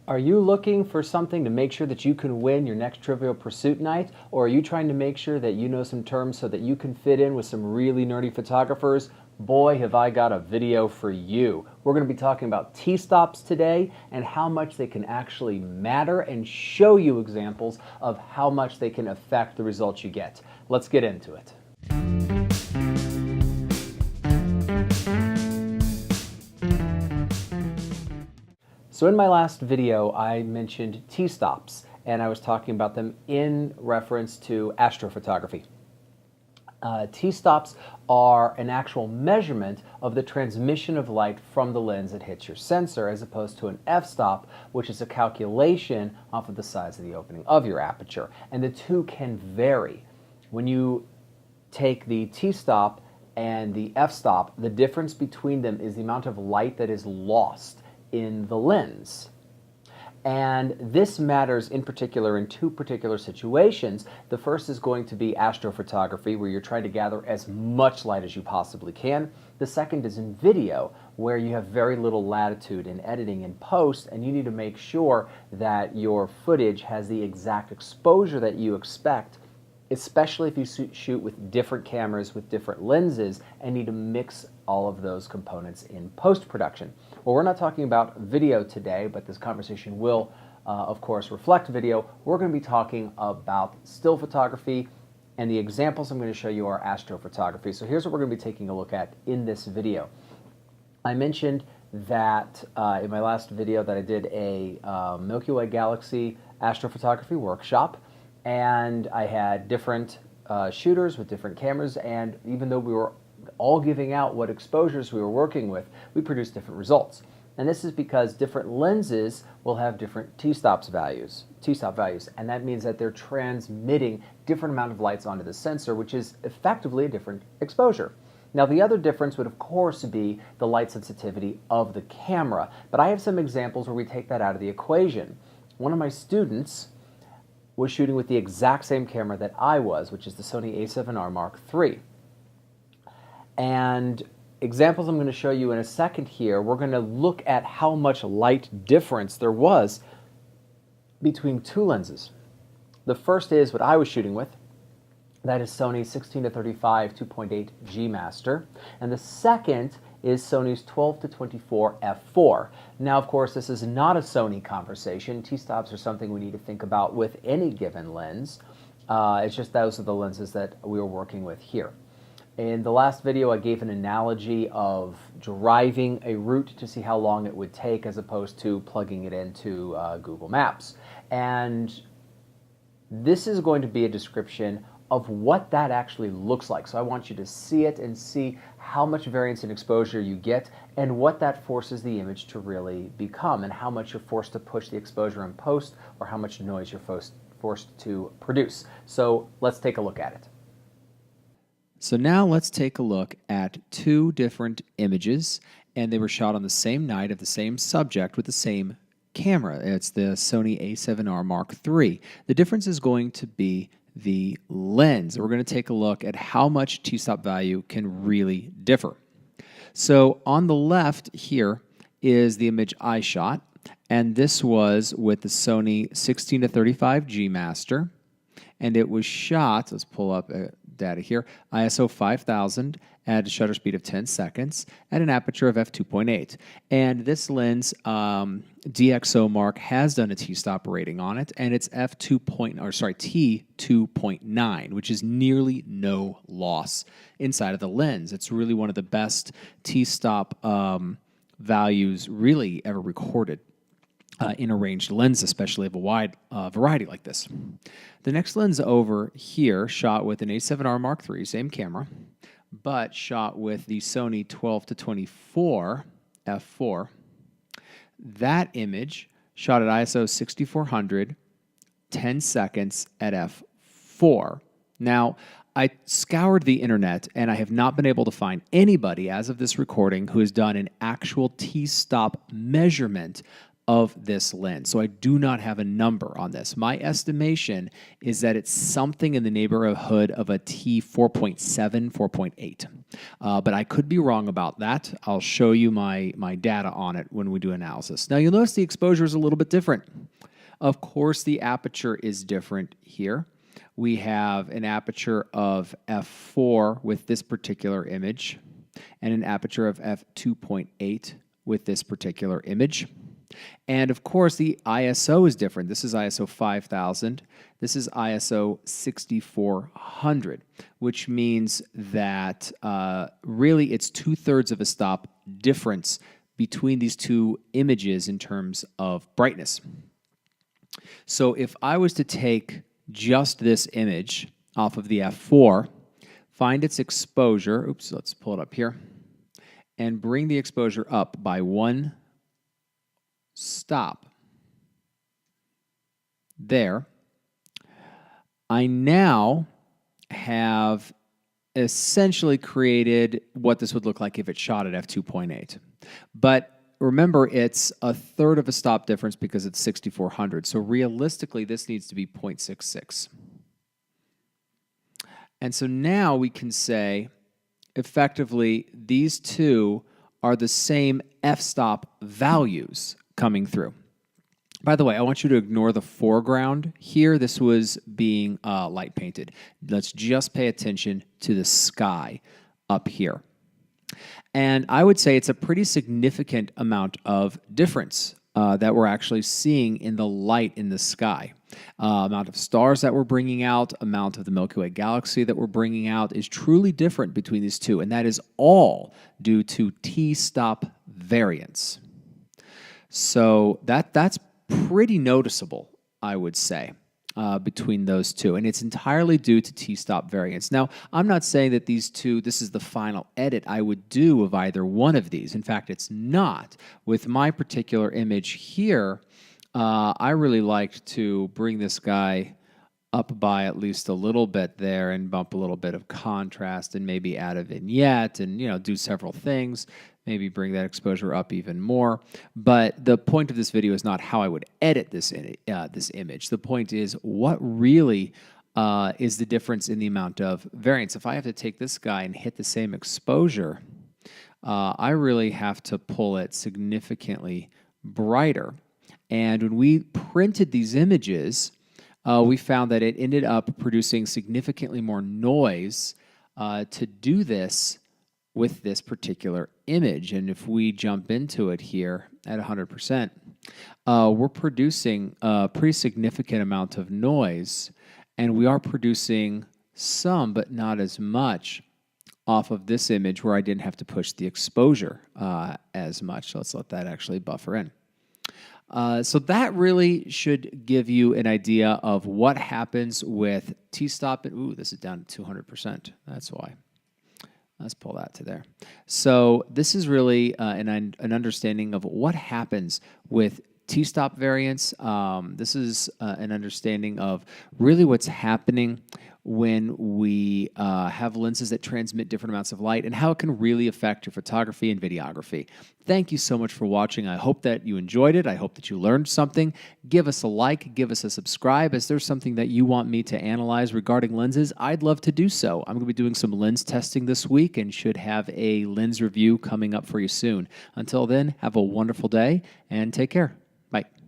Are you looking for something to make sure that you can win your next Trivial Pursuit night? Or are you trying to make sure that you know some terms so that you can fit in with some really nerdy photographers? Boy, have I got a video for you. We're going to be talking about T-stops today and how much they can actually matter and show you examples of how much they can affect the results you get. Let's get into it. So in my last video, I mentioned T-stops, and I was talking about them in reference to astrophotography. T-stops are an actual measurement of the transmission of light from the lens that hits your sensor, as opposed to an f-stop, which is a calculation off of the size of the opening of your aperture. And the two can vary. When you take the T-stop and the f-stop, the difference between them is the amount of light that is lost in the lens. And this matters in particular in two particular situations. The first is going to be astrophotography, where you're trying to gather as much light as you possibly can. The second is in video, where you have very little latitude in editing and post, and you need to make sure that your footage has the exact exposure that you expect, especially if you shoot with different cameras with different lenses and need to mix all of those components in post-production. Well, we're not talking about video today, but this conversation will, of course, reflect video. We're going to be talking about still photography, and the examples I'm going to show you are astrophotography. So here's what we're going to be taking a look at in this video. I mentioned that in my last video that I did a Milky Way Galaxy astrophotography workshop, and I had different shooters with different cameras, and even though we were all giving out what exposures we were working with, we produced different results. And this is because different lenses will have different T-stop values, and that means that they're transmitting different amount of lights onto the sensor, which is effectively a different exposure. Now, the other difference would, of course, be the light sensitivity of the camera, but I have some examples where we take that out of the equation. One of my students was shooting with the exact same camera that I was, which is the Sony a7R Mark III. And examples I'm going to show you in a second here, we're going to look at how much light difference there was between two lenses. The first is what I was shooting with. That is Sony's 16-35 2.8 G Master. And the second is Sony's 12-24 f4. Now, of course, this is not a Sony conversation. T-stops are something we need to think about with any given lens. It's just those are the lenses that we were working with here. In the last video, I gave an analogy of driving a route to see how long it would take as opposed to plugging it into Google Maps. And this is going to be a description of what that actually looks like. So I want you to see it and see how much variance in exposure you get and what that forces the image to really become, and how much you're forced to push the exposure in post, or how much noise you're forced to produce. So let's take a look at it. So now let's take a look at two different images, and they were shot on the same night of the same subject with the same camera. It's the Sony a7R Mark III. The difference is going to be the lens. We're going to take a look at how much T-stop value can really differ. So on the left here is the image I shot, and this was with the Sony 16-35 G Master, and it was shot, let's pull up data here, ISO 5000 at a shutter speed of 10 seconds at an aperture of f2.8. And this lens, DxOMark, has done a T-stop rating on it, and it's T2.9, which is nearly no loss inside of the lens. It's really one of the best T-stop values really ever recorded in a ranged lens, especially of a wide variety like this. The next lens over here, shot with an a7R Mark III, same camera, but shot with the Sony 12-24 f4. That image shot at ISO 6400, 10 seconds at f4. Now, I scoured the internet, and I have not been able to find anybody, as of this recording, who has done an actual T-stop measurement of this lens. So I do not have a number on this. My estimation is that it's something in the neighborhood of a T 4.7, 4.8. But I could be wrong about that. I'll show you my data on it when we do analysis. Now you'll notice the exposure is a little bit different. Of course, the aperture is different here. We have an aperture of f4 with this particular image and an aperture of f2.8 with this particular image. And of course, the ISO is different. This is ISO 5000. This is ISO 6400, which means that really it's 2/3 of a stop difference between these two images in terms of brightness. So if I was to take just this image off of the f4, find its exposure, oops, let's pull it up here, and bring the exposure up by 1 stop there, I now have essentially created what this would look like if it shot at f2.8. But remember, it's 1/3 of a stop difference because it's 6400. So realistically, this needs to be 0.66. And so now we can say, effectively, these two are the same f-stop values coming through. By the way, I want you to ignore the foreground here. This was being light painted. Let's just pay attention to the sky up here. And I would say it's a pretty significant amount of difference that we're actually seeing in the light in the sky. Amount of stars that we're bringing out, amount of the Milky Way galaxy that we're bringing out is truly different between these two, and that is all due to T-stop variance. So that's pretty noticeable, I would say, between those two. And it's entirely due to T-stop variance. Now, I'm not saying that these two, this is the final edit I would do of either one of these. In fact, it's not. With my particular image here, I really liked to bring this guy up by at least a little bit there and bump a little bit of contrast and maybe add a vignette and, do several things. Maybe bring that exposure up even more. But the point of this video is not how I would edit this image. The point is what really is the difference in the amount of variance. If I have to take this guy and hit the same exposure, I really have to pull it significantly brighter. And when we printed these images, we found that it ended up producing significantly more noise to do this with this particular image. And if we jump into it here at 100%, we're producing a pretty significant amount of noise, and we are producing some, but not as much, off of this image where I didn't have to push the exposure as much. So let's let that actually buffer in. So that really should give you an idea of what happens with T-stop. Ooh, this is down to 200%. That's why. Let's pull that to there. So this is really an understanding of what happens with T-stop variance. This is an understanding of really what's happening when we have lenses that transmit different amounts of light and how it can really affect your photography and videography. Thank you so much for watching. I hope that you enjoyed it. I hope that you learned something. Give us a like, give us a subscribe. Is there something that you want me to analyze regarding lenses? I'd love to do so. I'm going to be doing some lens testing this week and should have a lens review coming up for you soon. Until then, have a wonderful day and take care. Bye.